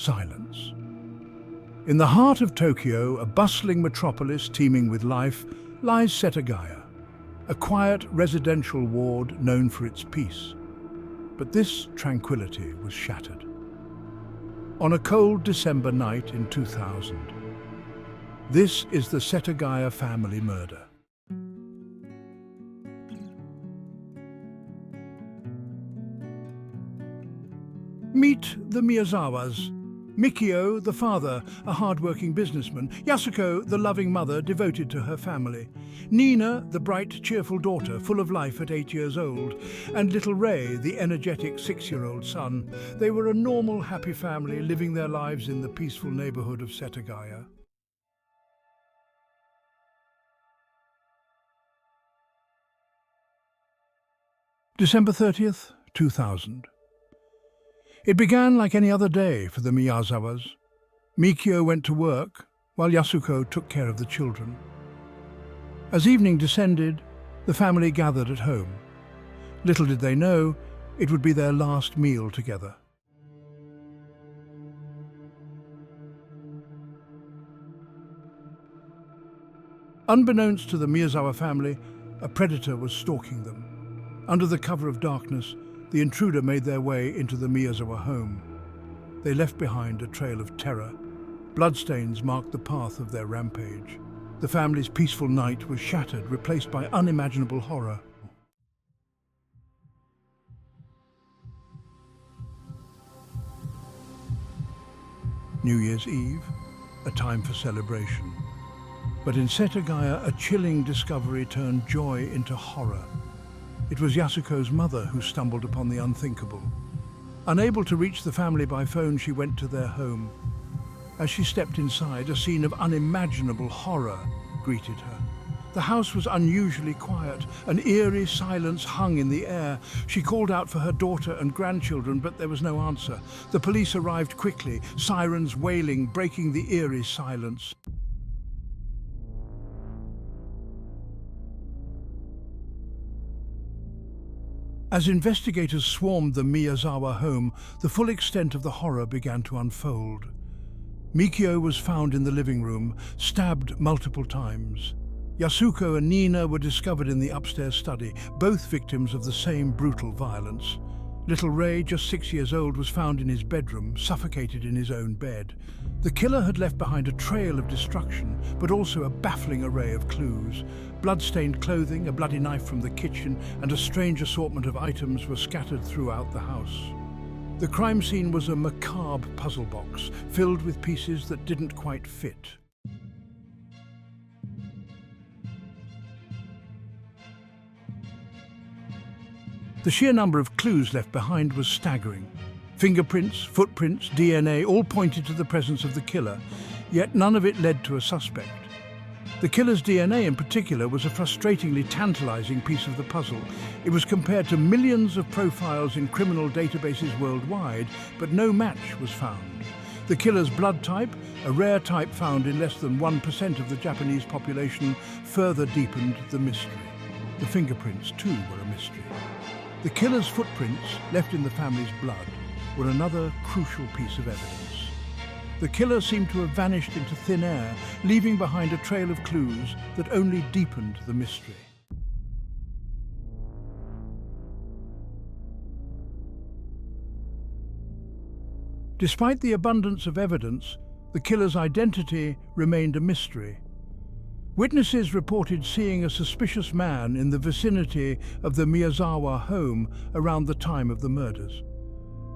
silence. In the heart of Tokyo, a bustling metropolis teeming with life, lies Setagaya, a quiet residential ward known for its peace. But this tranquility was shattered. On a cold December night in 2000, this is the Setagaya family murder. Meet the Miyazawas. Mikio, the father, a hard-working businessman. Yasuko, the loving mother, devoted to her family. Nina, the bright, cheerful daughter, full of life at 8 years old. And little Ray, the energetic 6-year-old son. They were a normal, happy family living their lives in the peaceful neighborhood of Setagaya. December 30th, 2000. It began like any other day for the Miyazawas. Mikio went to work, while Yasuko took care of the children. As evening descended, the family gathered at home. Little did they know, it would be their last meal together. Unbeknownst to the Miyazawa family, a predator was stalking them. Under the cover of darkness, the intruder made their way into the Miyazawa home. They left behind a trail of terror. Bloodstains marked the path of their rampage. The family's peaceful night was shattered, replaced by unimaginable horror. New Year's Eve, a time for celebration. But in Setagaya, a chilling discovery turned joy into horror. It was Yasuko's mother who stumbled upon the unthinkable. Unable to reach the family by phone, she went to their home. As she stepped inside, a scene of unimaginable horror greeted her. The house was unusually quiet. An eerie silence hung in the air. She called out for her daughter and grandchildren, but there was no answer. The police arrived quickly, sirens wailing, breaking the eerie silence. As investigators swarmed the Miyazawa home, the full extent of the horror began to unfold. Mikio was found in the living room, stabbed multiple times. Yasuko and Nina were discovered in the upstairs study, both victims of the same brutal violence. Little Ray, just 6 years old, was found in his bedroom, suffocated in his own bed. The killer had left behind a trail of destruction, but also a baffling array of clues. Blood-stained clothing, a bloody knife from the kitchen, and a strange assortment of items were scattered throughout the house. The crime scene was a macabre puzzle box, filled with pieces that didn't quite fit. The sheer number of clues left behind was staggering. Fingerprints, footprints, DNA all pointed to the presence of the killer, yet none of it led to a suspect. The killer's DNA in particular was a frustratingly tantalizing piece of the puzzle. It was compared to millions of profiles in criminal databases worldwide, but no match was found. The killer's blood type, a rare type found in less than 1% of the Japanese population, further deepened the mystery. The fingerprints, too, were a mystery. The killer's footprints, left in the family's blood, were another crucial piece of evidence. The killer seemed to have vanished into thin air, leaving behind a trail of clues that only deepened the mystery. Despite the abundance of evidence, the killer's identity remained a mystery. Witnesses reported seeing a suspicious man in the vicinity of the Miyazawa home around the time of the murders.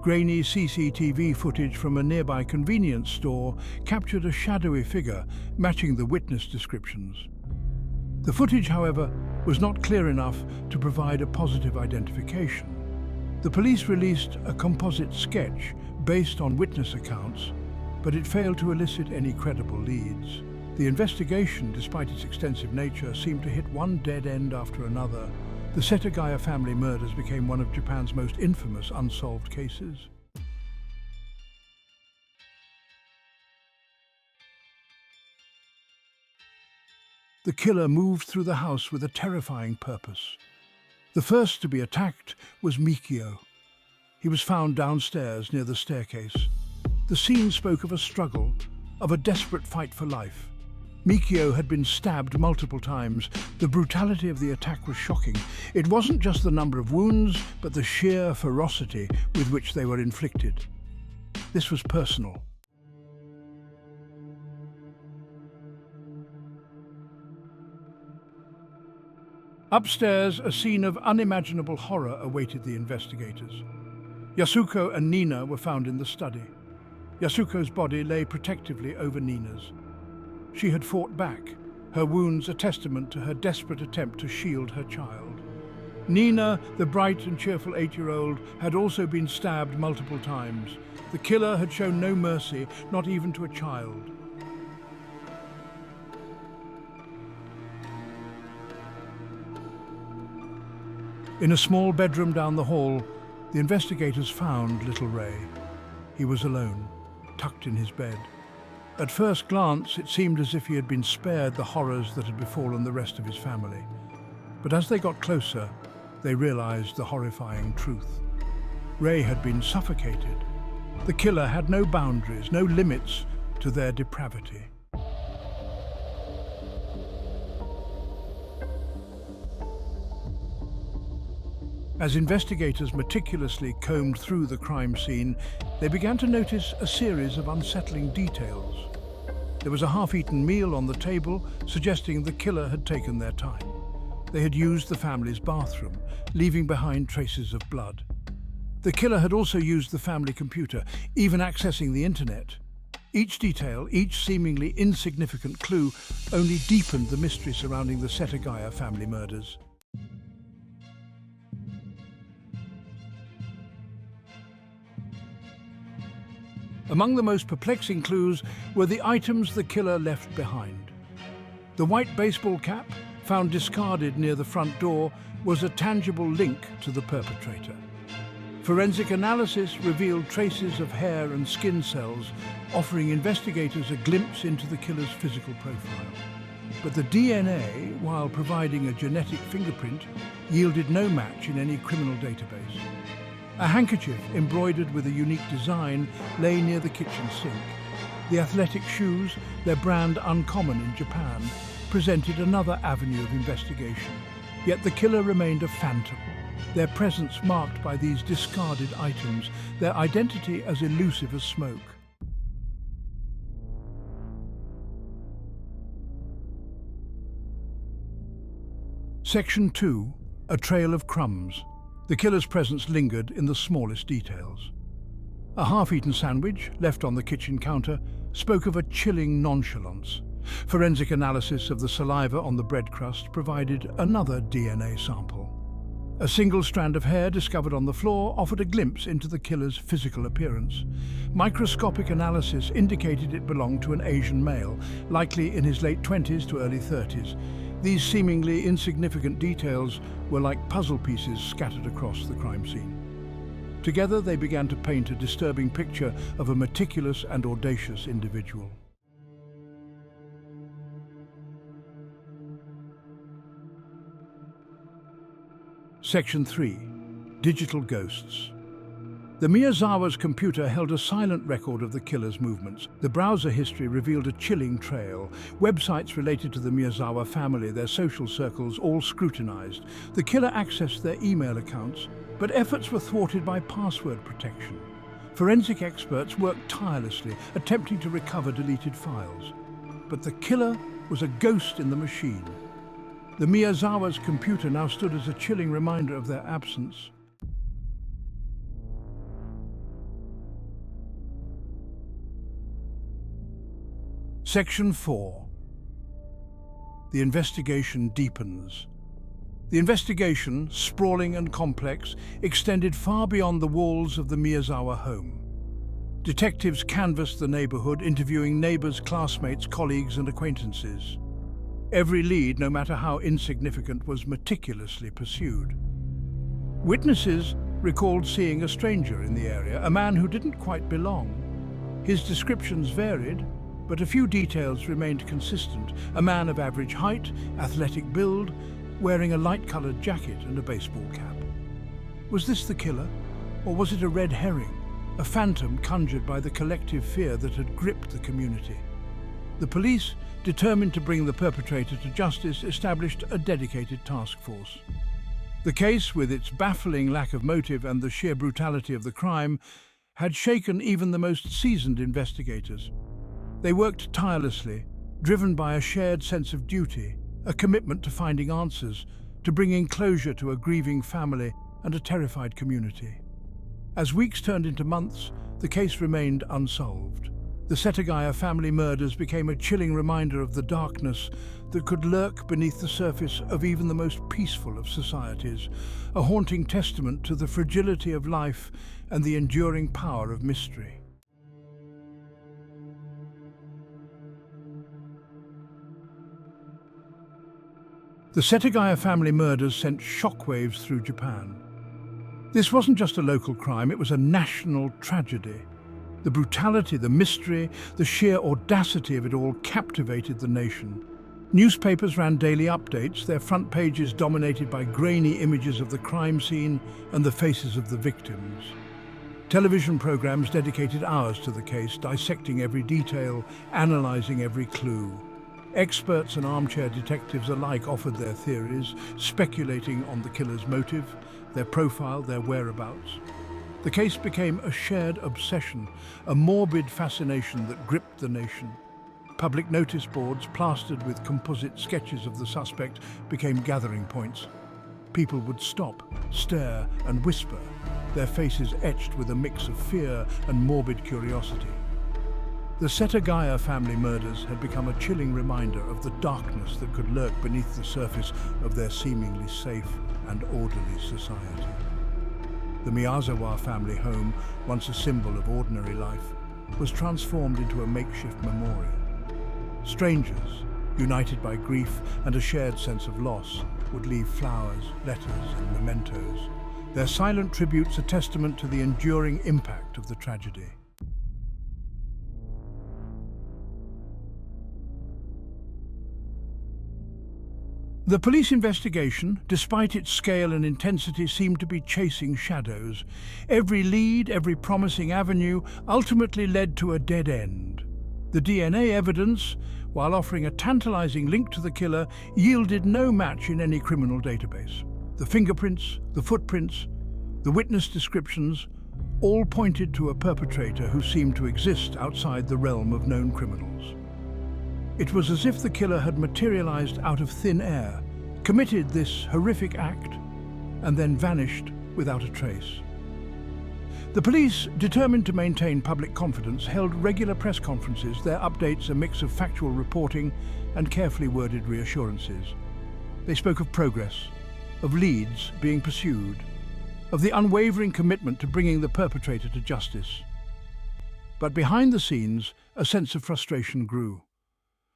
Grainy CCTV footage from a nearby convenience store captured a shadowy figure matching the witness descriptions. The footage, however, was not clear enough to provide a positive identification. The police released a composite sketch based on witness accounts, but it failed to elicit any credible leads. The investigation, despite its extensive nature, seemed to hit one dead end after another. The Setagaya family murders became one of Japan's most infamous unsolved cases. The killer moved through the house with a terrifying purpose. The first to be attacked was Mikio. He was found downstairs near the staircase. The scene spoke of a struggle, of a desperate fight for life. Mikio had been stabbed multiple times. The brutality of the attack was shocking. It wasn't just the number of wounds, but the sheer ferocity with which they were inflicted. This was personal. Upstairs, a scene of unimaginable horror awaited the investigators. Yasuko and Nina were found in the study. Yasuko's body lay protectively over Nina's. She had fought back, her wounds a testament to her desperate attempt to shield her child. Nina, the bright and cheerful 8-year-old, had also been stabbed multiple times. The killer had shown no mercy, not even to a child. In a small bedroom down the hall, the investigators found little Ray. He was alone, tucked in his bed. At first glance, it seemed as if he had been spared the horrors that had befallen the rest of his family. But as they got closer, they realized the horrifying truth. Ray had been suffocated. The killer had no boundaries, no limits to their depravity. As investigators meticulously combed through the crime scene, they began to notice a series of unsettling details. There was a half-eaten meal on the table, suggesting the killer had taken their time. They had used the family's bathroom, leaving behind traces of blood. The killer had also used the family computer, even accessing the internet. Each detail, each seemingly insignificant clue, only deepened the mystery surrounding the Setagaya family murders. Among the most perplexing clues were the items the killer left behind. The white baseball cap, found discarded near the front door, was a tangible link to the perpetrator. Forensic analysis revealed traces of hair and skin cells, offering investigators a glimpse into the killer's physical profile. But the DNA, while providing a genetic fingerprint, yielded no match in any criminal database. A handkerchief embroidered with a unique design lay near the kitchen sink. The athletic shoes, their brand uncommon in Japan, presented another avenue of investigation. Yet the killer remained a phantom, their presence marked by these discarded items, their identity as elusive as smoke. Section 2. A Trail of Crumbs. The killer's presence lingered in the smallest details. A half-eaten sandwich, left on the kitchen counter, spoke of a chilling nonchalance. Forensic analysis of the saliva on the bread crust provided another DNA sample. A single strand of hair discovered on the floor offered a glimpse into the killer's physical appearance. Microscopic analysis indicated it belonged to an Asian male, likely in his late 20s to early 30s. These seemingly insignificant details were like puzzle pieces scattered across the crime scene. Together, they began to paint a disturbing picture of a meticulous and audacious individual. Section 3. Digital Ghosts. The Miyazawa's computer held a silent record of the killer's movements. The browser history revealed a chilling trail. Websites related to the Miyazawa family, their social circles, all scrutinized. The killer accessed their email accounts, but efforts were thwarted by password protection. Forensic experts worked tirelessly, attempting to recover deleted files. But the killer was a ghost in the machine. The Miyazawa's computer now stood as a chilling reminder of their absence. Section 4. The investigation deepens. The investigation, sprawling and complex, extended far beyond the walls of the Miyazawa home. Detectives canvassed the neighborhood, interviewing neighbors, classmates, colleagues, and acquaintances. Every lead, no matter how insignificant, was meticulously pursued. Witnesses recalled seeing a stranger in the area, a man who didn't quite belong. His descriptions varied, but a few details remained consistent. A man of average height, athletic build, wearing a light-colored jacket and a baseball cap. Was this the killer, or was it a red herring? a phantom conjured by the collective fear that had gripped the community. The police, determined to bring the perpetrator to justice, established a dedicated task force. The case, with its baffling lack of motive and the sheer brutality of the crime, had shaken even the most seasoned investigators. They worked tirelessly, driven by a shared sense of duty, a commitment to finding answers, to bringing closure to a grieving family and a terrified community. As weeks turned into months, the case remained unsolved. The Setagaya family murders became a chilling reminder of the darkness that could lurk beneath the surface of even the most peaceful of societies, a haunting testament to the fragility of life and the enduring power of mystery. The Setagaya family murders sent shockwaves through Japan. This wasn't just a local crime, it was a national tragedy. The brutality, the mystery, the sheer audacity of it all captivated the nation. Newspapers ran daily updates, their front pages dominated by grainy images of the crime scene and the faces of the victims. Television programs dedicated hours to the case, dissecting every detail, analysing every clue. Experts and armchair detectives alike offered their theories, speculating on the killer's motive, their profile, their whereabouts. The case became a shared obsession, a morbid fascination that gripped the nation. Public notice boards plastered with composite sketches of the suspect became gathering points. People would stop, stare, and whisper, their faces etched with a mix of fear and morbid curiosity. The Setagaya family murders had become a chilling reminder of the darkness that could lurk beneath the surface of their seemingly safe and orderly society. The Miyazawa family home, once a symbol of ordinary life, was transformed into a makeshift memorial. Strangers, united by grief and a shared sense of loss, would leave flowers, letters, and mementos, their silent tributes a testament to the enduring impact of the tragedy. The police investigation, despite its scale and intensity, seemed to be chasing shadows. Every lead, every promising avenue, ultimately led to a dead end. The DNA evidence, while offering a tantalizing link to the killer, yielded no match in any criminal database. The fingerprints, the footprints, the witness descriptions, all pointed to a perpetrator who seemed to exist outside the realm of known criminals. It was as if the killer had materialized out of thin air, committed this horrific act, and then vanished without a trace. The police, determined to maintain public confidence, held regular press conferences, their updates a mix of factual reporting and carefully worded reassurances. They spoke of progress, of leads being pursued, of the unwavering commitment to bringing the perpetrator to justice. But behind the scenes, a sense of frustration grew.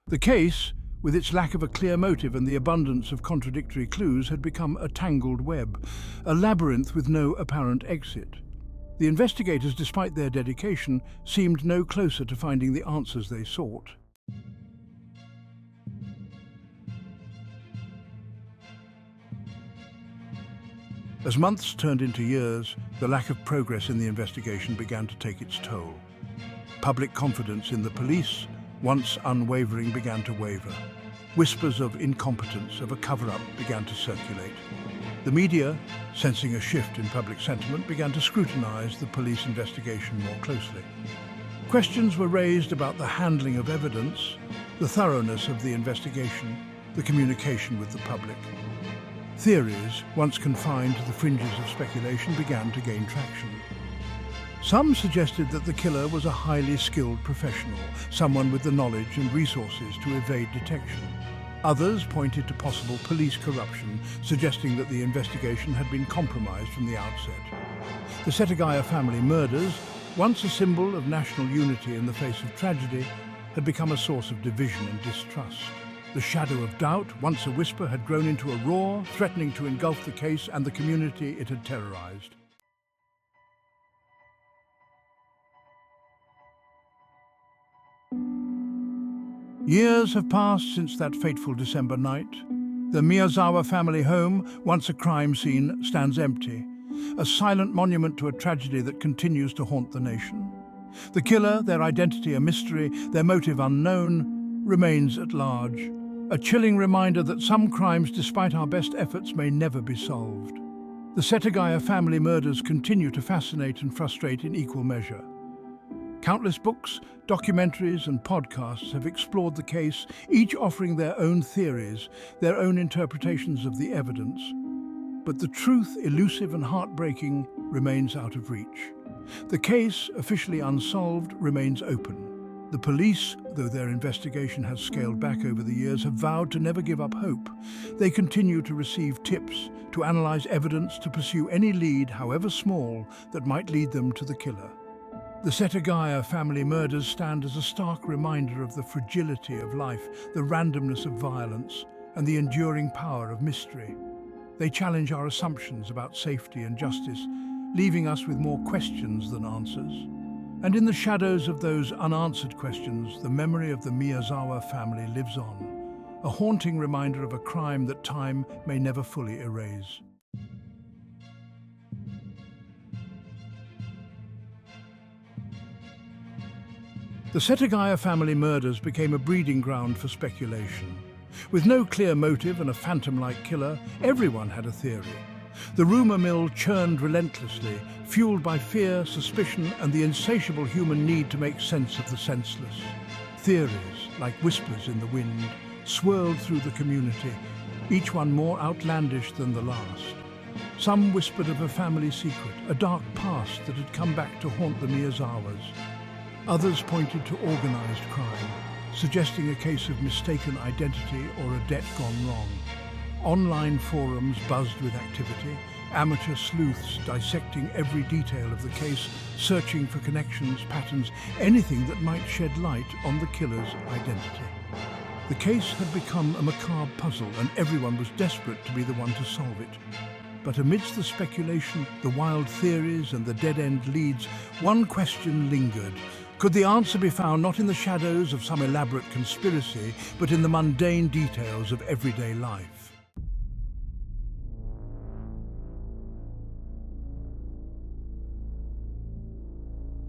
The case, with its lack of a clear motive and the abundance of contradictory clues, had become a tangled web, a labyrinth with no apparent exit. The investigators, despite their dedication, seemed no closer to finding the answers they sought. As months turned into years, the lack of progress in the investigation began to take its toll. Public confidence in the police, once unwavering, began to waver. Whispers of incompetence, of a cover-up, began to circulate. The media, sensing a shift in public sentiment, began to scrutinize the police investigation more closely. Questions were raised about the handling of evidence, the thoroughness of the investigation, the communication with the public. Theories, once confined to the fringes of speculation, began to gain traction. Some suggested that the killer was a highly skilled professional, someone with the knowledge and resources to evade detection. Others pointed to possible police corruption, suggesting that the investigation had been compromised from the outset. The Setagaya family murders, once a symbol of national unity in the face of tragedy, had become a source of division and distrust. The shadow of doubt, once a whisper, had grown into a roar, threatening to engulf the case and the community it had terrorized. Years have passed since that fateful December night. The Miyazawa family home, once a crime scene, stands empty. a silent monument to a tragedy that continues to haunt the nation. The killer, their identity a mystery, their motive unknown, remains at large. A chilling reminder that some crimes, despite our best efforts, may never be solved. The Setagaya family murders continue to fascinate and frustrate in equal measure. Countless books, documentaries and podcasts have explored the case, each offering their own theories, their own interpretations of the evidence. But the truth, elusive and heartbreaking, remains out of reach. The case, officially unsolved, remains open. The police, though their investigation has scaled back over the years, have vowed to never give up hope. They continue to receive tips, to analyze evidence, to pursue any lead, however small, that might lead them to the killer. The Setagaya family murders stand as a stark reminder of the fragility of life, the randomness of violence, and the enduring power of mystery. They challenge our assumptions about safety and justice, leaving us with more questions than answers. And in the shadows of those unanswered questions, the memory of the Miyazawa family lives on, a haunting reminder of a crime that time may never fully erase. The Setagaya family murders became a breeding ground for speculation. With no clear motive and a phantom-like killer, everyone had a theory. The rumor mill churned relentlessly, fueled by fear, suspicion, and the insatiable human need to make sense of the senseless. Theories, like whispers in the wind, swirled through the community, each one more outlandish than the last. Some whispered of a family secret, a dark past that had come back to haunt the Miyazawas. Others pointed to organized crime, suggesting a case of mistaken identity or a debt gone wrong. Online forums buzzed with activity, amateur sleuths dissecting every detail of the case, searching for connections, patterns, anything that might shed light on the killer's identity. The case had become a macabre puzzle, and everyone was desperate to be the one to solve it. But amidst the speculation, the wild theories and the dead-end leads, one question lingered. Could the answer be found not in the shadows of some elaborate conspiracy, but in the mundane details of everyday life?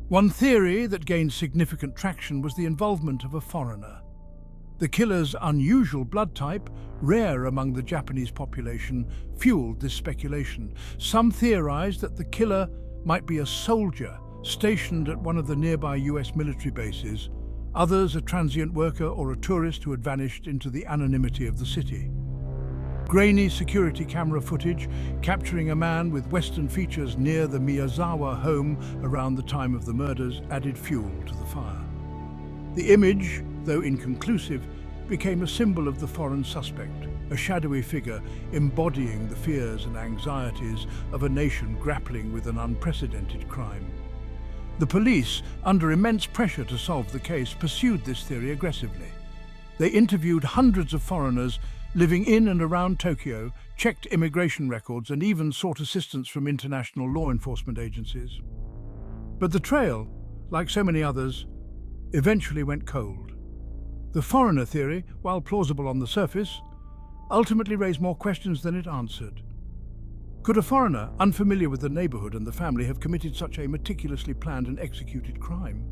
One theory that gained significant traction was the involvement of a foreigner. The killer's unusual blood type, rare among the Japanese population, fueled this speculation. Some theorized that the killer might be a soldier stationed at one of the nearby US military bases, others a transient worker or a tourist who had vanished into the anonymity of the city. Grainy security camera footage capturing a man with Western features near the Miyazawa home around the time of the murders added fuel to the fire. The image, though inconclusive, became a symbol of the foreign suspect, a shadowy figure embodying the fears and anxieties of a nation grappling with an unprecedented crime. The police, under immense pressure to solve the case, pursued this theory aggressively. They interviewed hundreds of foreigners living in and around Tokyo, checked immigration records, and even sought assistance from international law enforcement agencies. But the trail, like so many others, eventually went cold. The foreigner theory, while plausible on the surface, ultimately raised more questions than it answered. Could a foreigner, unfamiliar with the neighborhood and the family, have committed such a meticulously planned and executed crime?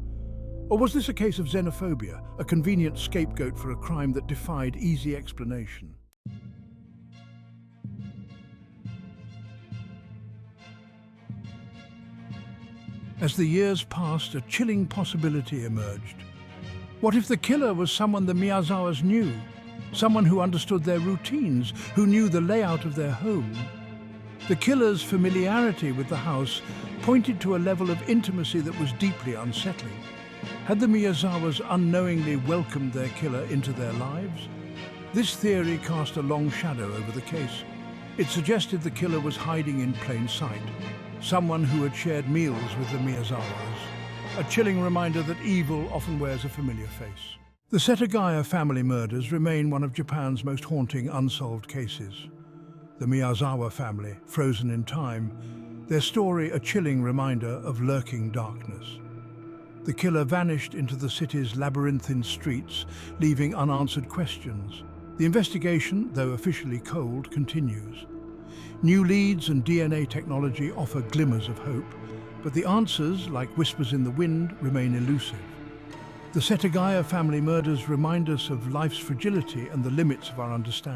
Or was this a case of xenophobia, a convenient scapegoat for a crime that defied easy explanation? As the years passed, a chilling possibility emerged. What if the killer was someone the Miyazawas knew? Someone who understood their routines, who knew the layout of their home? The killer's familiarity with the house pointed to a level of intimacy that was deeply unsettling. Had the Miyazawas unknowingly welcomed their killer into their lives? This theory cast a long shadow over the case. It suggested the killer was hiding in plain sight, someone who had shared meals with the Miyazawas, a chilling reminder that evil often wears a familiar face. The Setagaya family murders remain one of Japan's most haunting unsolved cases. The Miyazawa family, frozen in time, their story a chilling reminder of lurking darkness. The killer vanished into the city's labyrinthine streets, leaving unanswered questions. The investigation, though officially cold, continues. New leads and DNA technology offer glimmers of hope, but the answers, like whispers in the wind, remain elusive. The Setagaya family murders remind us of life's fragility and the limits of our understanding.